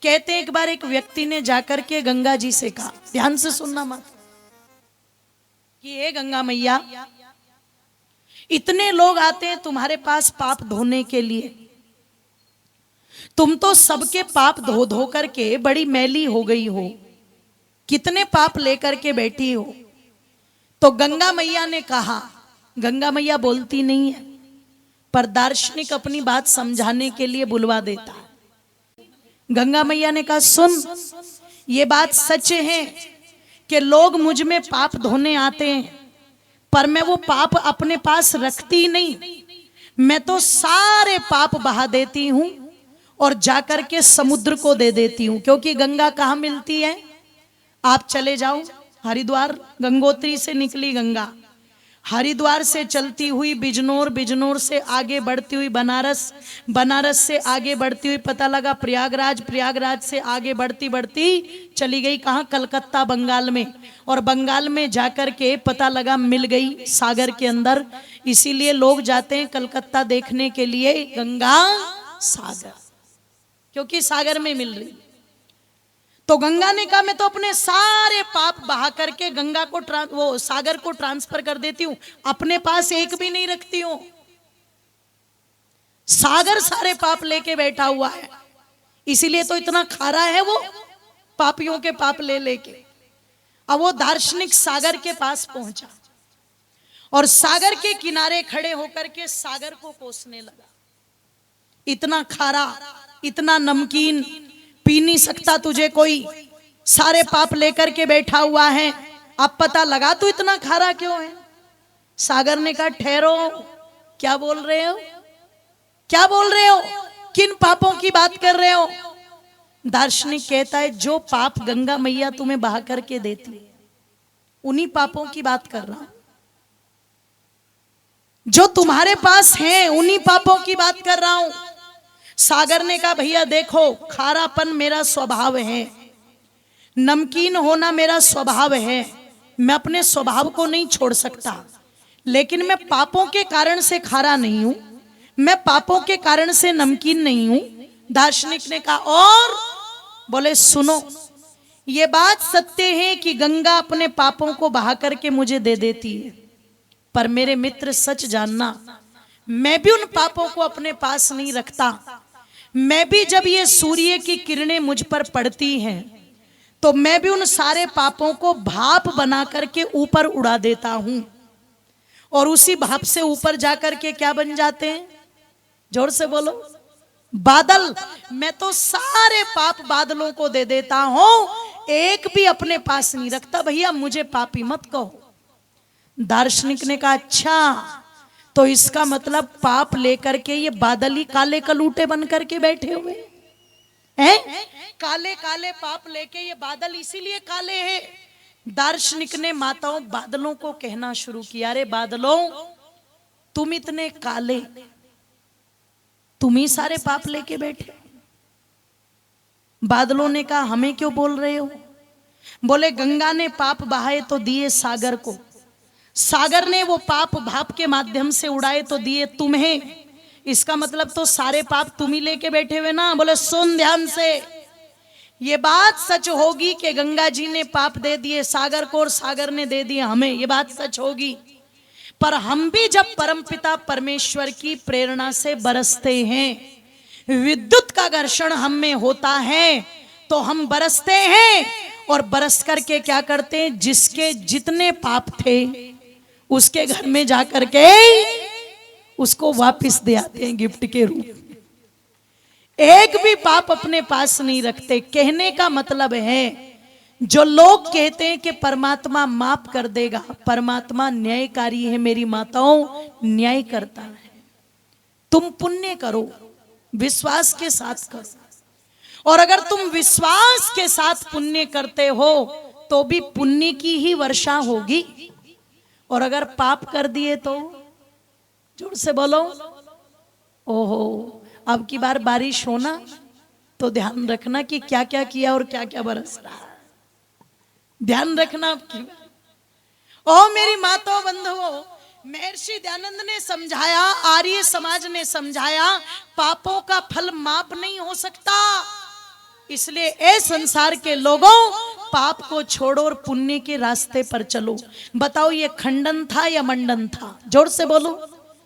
कहते हैं एक बार एक व्यक्ति ने जाकर के गंगा जी से कहा, ध्यान से सुनना मत, कि हे गंगा मैया, इतने लोग आते हैं तुम्हारे पास पाप धोने के लिए, तुम तो सबके पाप धो धो करके बड़ी मैली हो गई हो, कितने पाप लेकर के बैठी हो। तो गंगा मैया ने कहा, गंगा मैया बोलती नहीं है, पर दार्शनिक अपनी बात समझाने के लिए बुलवा देता है। गंगा मैया ने कहा, सुन, ये बात सच है कि लोग मुझ में पाप धोने आते हैं, पर मैं वो पाप अपने पास रखती नहीं, मैं तो सारे पाप बहा देती हूं और जाकर के समुद्र को दे देती हूं। क्योंकि गंगा कहाँ मिलती है, आप चले जाओ हरिद्वार, गंगोत्री से निकली गंगा, हरिद्वार से चलती हुई बिजनौर, बिजनौर से आगे बढ़ती हुई बनारस, बनारस से आगे बढ़ती हुई पता लगा प्रयागराज, प्रयागराज से आगे बढ़ती बढ़ती चली गई कहाँ, कलकत्ता, बंगाल में, और बंगाल में जाकर के पता लगा मिल गई सागर के अंदर। इसीलिए लोग जाते हैं कलकत्ता देखने के लिए गंगा सागर, क्योंकि सागर में मिल रही। तो गंगा ने कहा, मैं तो अपने सारे पाप बहा करके गंगा को वो सागर को ट्रांसफर कर देती हूं, अपने पास एक भी नहीं रखती हूं। सागर सारे पाप लेके बैठा हुआ है, इसीलिए तो इतना खारा है वो, पापियों के पाप ले लेके। अब वो दार्शनिक सागर के पास पहुंचा और सागर के किनारे खड़े होकर के सागर को कोसने लगा। इतना खारा, इतना नमकीन, पी नहीं सकता तुझे कोई, सारे पाप लेकर के बैठा हुआ है, अब पता लगा तू इतना खारा क्यों है। सागर ने कहा, ठहरो, क्या बोल रहे हो, क्या बोल रहे हो, किन पापों की बात कर रहे हो। दार्शनिक कहता है, जो पाप गंगा मैया तुम्हें बहा करके देती है उन्हीं पापों की बात कर रहा हूं, जो तुम्हारे पास है उन्हीं पापों की बात कर रहा हूं। सागर ने कहा, भैया देखो, खारापन मेरा स्वभाव है, नमकीन होना मेरा स्वभाव है, मैं अपने स्वभाव को नहीं छोड़ सकता, लेकिन मैं पापों के कारण से खारा नहीं हूं, मैं पापों के कारण से नमकीन नहीं हूं। दार्शनिक ने कहा, और बोले, सुनो, ये बात सत्य है कि गंगा अपने पापों को बहा करके मुझे दे देती है, पर मेरे मित्र सच जानना, मैं भी उन पापों को अपने पास नहीं रखता। मैं भी जब ये सूर्य की किरणें मुझ पर पड़ती हैं तो मैं भी उन सारे पापों को भाप बना करके ऊपर उड़ा देता हूं, और उसी भाप से ऊपर जाकर के क्या बन जाते हैं, जोर से बोलो, बादल। मैं तो सारे पाप बादलों को दे देता हूं, एक भी अपने पास नहीं रखता। भैया मुझे पापी मत कहो। दार्शनिक ने कहा, अच्छा, तो इसका मतलब पाप लेकर के ये बादल ही काले कलूटे बन करके बैठे हुए हैं, काले काले पाप लेके ये बादल इसीलिए काले हैं। दार्शनिक ने माताओं बादलों को कहना शुरू किया, अरे बादलों, तुम इतने काले, तुम ही सारे पाप लेके बैठे। बादलों ने कहा, हमें क्यों बोल रहे हो। बोले, गंगा ने पाप बहाए तो दिए सागर को, सागर ने वो पाप भाप के माध्यम से उड़ाए तो दिए तुम्हें, इसका मतलब तो सारे पाप तुम ही लेके बैठे हुए ना। बोले, सुन ध्यान से, ये बात सच होगी कि गंगा जी ने पाप दे दिए सागर को और सागर ने दे दिए हमें, ये बात सच होगी, पर हम भी जब परमपिता परमेश्वर की प्रेरणा से बरसते हैं, विद्युत का घर्षण हम में होता है तो हम बरसते हैं, और बरस करके क्या करते हैं, जिसके जितने पाप थे उसके घर में जाकर के उसको वापस दे आते हैं गिफ्ट के रूप में। एक भी पाप अपने पास नहीं रखते। कहने का मतलब है, जो लोग कहते हैं कि परमात्मा माफ कर देगा, परमात्मा न्यायकारी है मेरी माताओं, न्याय करता है। तुम पुण्य करो, विश्वास के साथ करो, और अगर तुम विश्वास के साथ पुण्य करते हो तो भी पुण्य की ही वर्षा होगी, और अगर पाप कर दिए तो, जोर से बोलो, ओहो, अब की बार बारिश होना तो ध्यान रखना कि क्या क्या किया और क्या क्या बरस रहा है, ध्यान रखना अब की बार। ओ मेरी माताओं बंधुओं, महर्षि दयानंद ने समझाया, आर्य समाज ने समझाया, पापों का फल माप नहीं हो सकता, इसलिए ए संसार के लोगों, पाप को छोड़ो और पुण्य के रास्ते पर चलो। बताओ ये खंडन था या मंडन था? जोर से बोलो।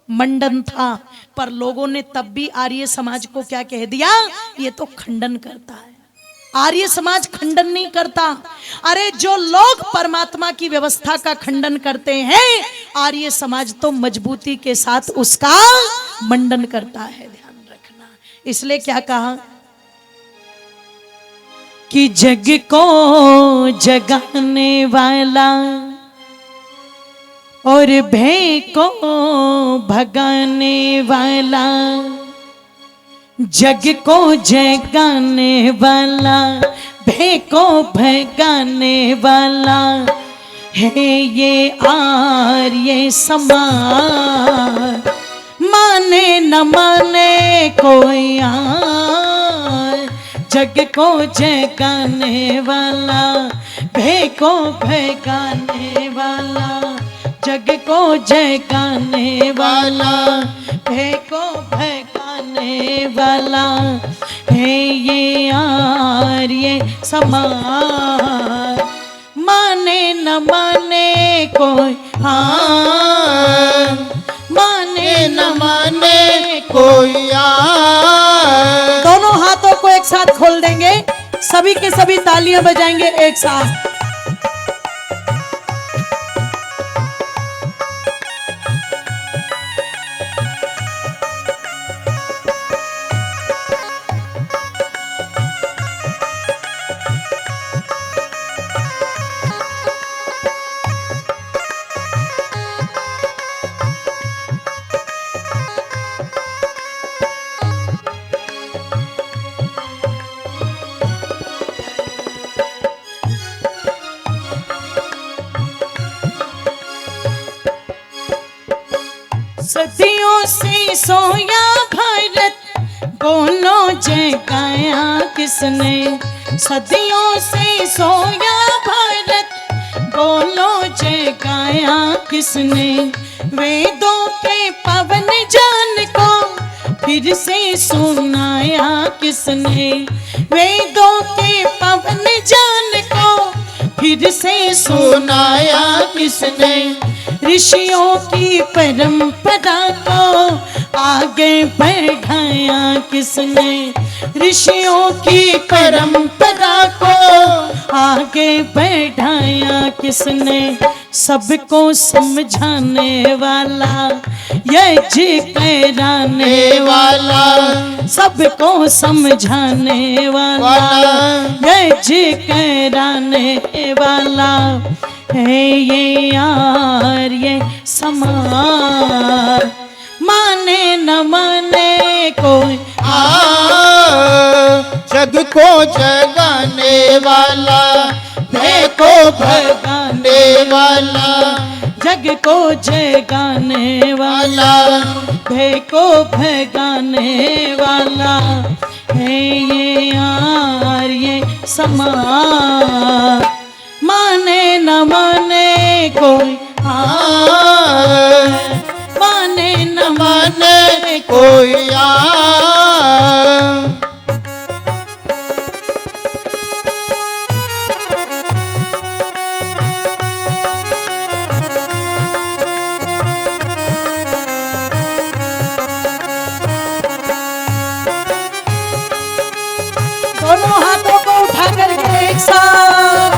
मंडन था। पर लोगों ने तब भी आर्य समाज को क्या कह दिया? ये तो खंडन करता है। आर्य समाज खंडन नहीं करता। अरे जो लोग परमात्मा की व्यवस्था का खंडन करते हैं, आर्य समाज तो मजबूती के साथ उसका मंडन करता है। ध्यान रखना। इसलिए क्या कहा कि जग को जगाने वाला और भय को भगाने वाला, जग को जगाने वाला, भय को भगाने वाला है ये आर्य समाज। माने न माने कोई यार, जग को जगाने वाला, भय को भगाने वाला, जग को जगाने वाला, भय को भगाने वाला है ये आर्य समाज। माने न माने कोई हाँ, माने न माने कोई यार। दोनों हाथों को एक साथ खोल देंगे, सभी के सभी तालियां बजाएंगे एक साथ। सदियों से सोया भारत, बोलो जगाया किसने? सदियों से सोया भारत, बोलो जगाया किसने? वेदों के पवन जान को फिर से सुनाया किसने? वेदों के पवन जान को फिर से सुनाया किसने? ऋषियों की परंपरा को आगे बढ़ाया किसने? ऋषियों की परंपरा को आगे बढ़ाया किसने? सबको समझाने वाला, यज कराने वाला, सबको समझाने वाला, यज कराने वाला है ये आर्य समाज। माने न माने कोई जग को जगाने वाला, भय को भगाने वाला, जग को जगाने वाला, भय को भगाने वाला है ये आर्य समाज। माने न माने कोई माने न माने कोई दोनों हाथों को उठा करके एक साथ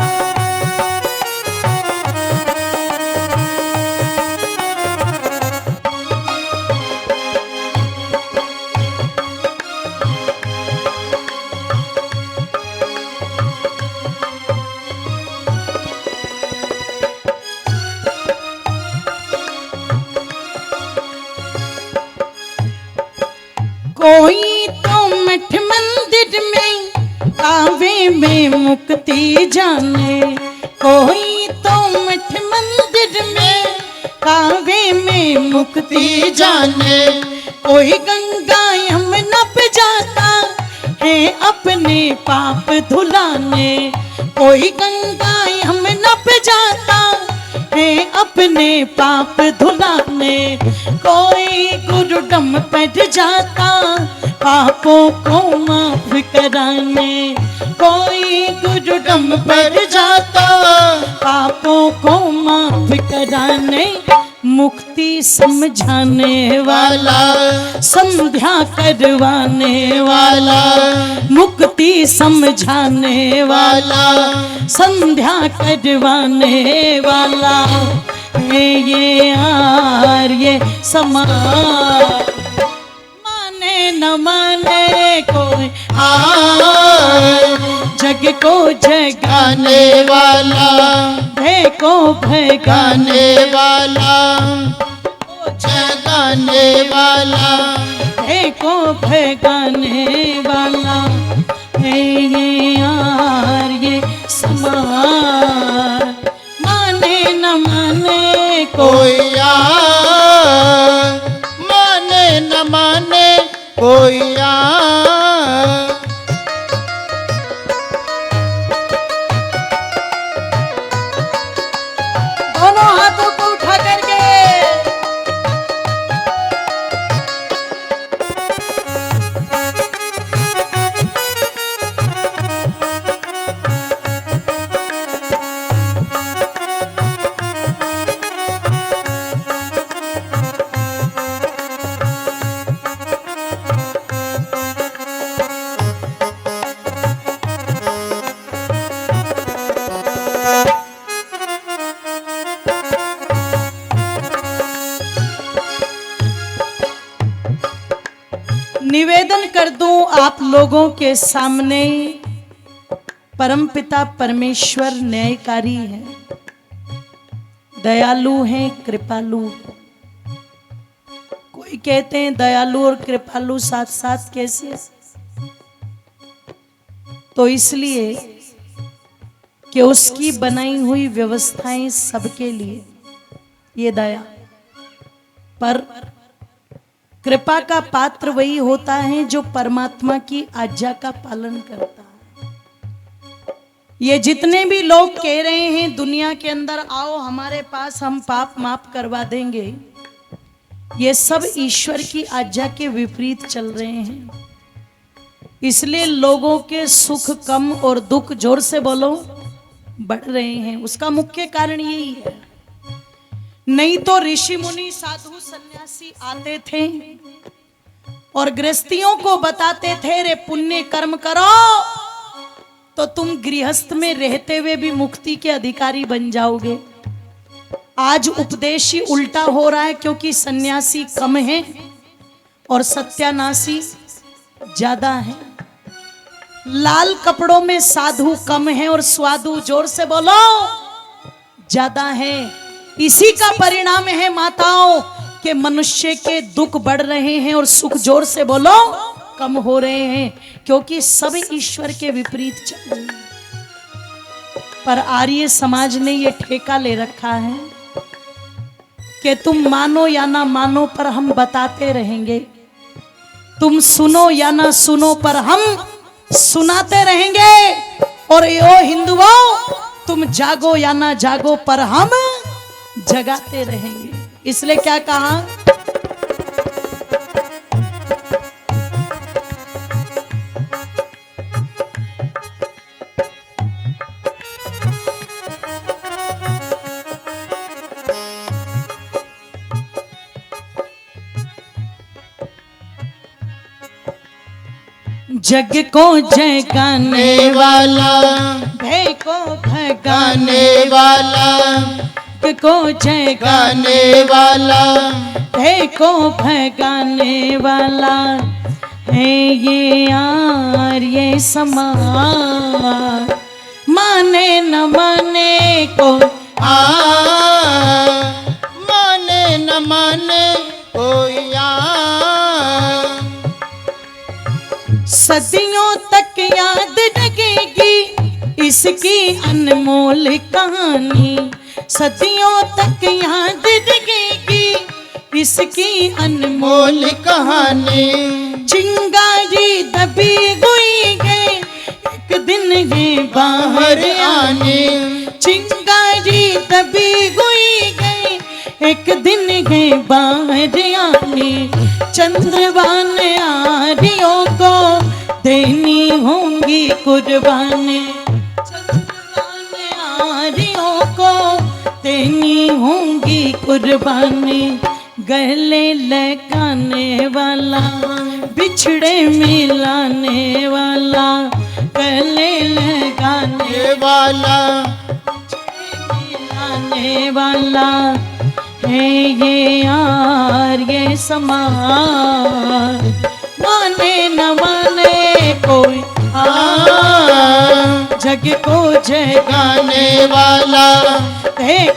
कोई तो मठ मंदिर में कावे में मुक्ति जाने, कोई तो मठ मंदिर में कावे में मुक्ति जाने, कोई गंगा यमुना पे जाता है अपने पाप धुलाने, कोई गंगा यमुना पे जाता है अपने पाप धुलाने, कोई गुरुडम पड़ जाता पापों को माफ कराने, कोई गुरुडम पड़ जाता पापों को माफ कराने, मुक्ति समझाने वाला, संध्या करवाने वाला, मुक्ति समझाने वाला, संध्या करवाने वाला है ये आर्य समाज। माने न माने कोई जग को जगाने वाला, भय को भगाने वाला, जगाने वाला, भय को भगाने वाला है ये आर्य समाज। माने न माने कोई माने न माने कोई दोनों हाथों को उठा करके निवेदन कर दूं आप लोगों के सामने, परमपिता परमेश्वर न्यायकारी है, दयालु हैं, कृपालु। कोई कहते हैं दयालु और कृपालु साथ साथ कैसे? तो इसलिए कि उसकी बनाई हुई व्यवस्थाएं सबके लिए ये दया। पर कृपा का पात्र वही होता है जो परमात्मा की आज्ञा का पालन करता है। ये जितने भी लोग कह रहे हैं दुनिया के अंदर आओ हमारे पास हम पाप माफ करवा देंगे, ये सब ईश्वर की आज्ञा के विपरीत चल रहे हैं। इसलिए लोगों के सुख कम और दुख, जोर से बोलो, बढ़ रहे हैं। उसका मुख्य कारण यही है। नहीं तो ऋषि मुनि साधु सन्यासी आते थे और गृहस्थियों को बताते थे रे पुण्य कर्म करो तो तुम गृहस्थ में रहते हुए भी मुक्ति के अधिकारी बन जाओगे। आज उपदेश ही उल्टा हो रहा है, क्योंकि सन्यासी कम है और सत्यानाशी ज्यादा है। लाल कपड़ों में साधु कम है और स्वादु, जोर से बोलो, ज्यादा है। इसी का परिणाम है माताओं के मनुष्य के दुख बढ़ रहे हैं और सुख, जोर से बोलो, कम हो रहे हैं, क्योंकि सब ईश्वर के विपरीत चल रहे हैं। पर आर्य समाज ने ये ठेका ले रखा है कि तुम मानो या ना मानो पर हम बताते रहेंगे, तुम सुनो या ना सुनो पर हम सुनाते रहेंगे, और ओ हिंदुओं तुम जागो या ना जागो पर हम जगाते रहेंगे। इसलिए क्या कहा? जग को जगाने वाला, भय को भगाने वाला, को जगाने वाला, भय को भगाने वाला है ये आर्य समाज। माने न माने को माने न माने कोई सदियों तक याद रखेगी इसकी अनमोल कहानी, सदियों तक याद रखेगी इसकी अनमोल कहानी। चिंगारी दबी हुई है एक दिन है बाहर आने, चिंगारी दबी हुई एक दिन है बारियानी चंद्रवान आरियों को देनी होंगी कुर्बानी, चंद्रवान आरियों को देनी होंगी कुर्बानी। गले लगाने वाला बिछड़े मिलाने वाला, गले लगाने वाला मिलाने वाला है ये यार ये समाज। माने न माने कोई जग को जगाने वाला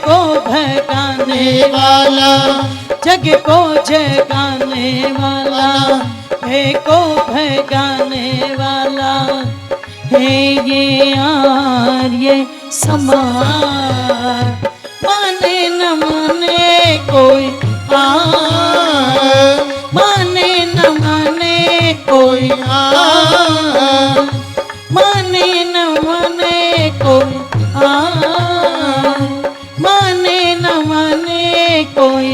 को भगाने वाला जग को जगाने वाला को भगाने वाला है ये यार ये समाज। माने न माने कोई माने न माने कोई माने न माने कोई माने न माने कोई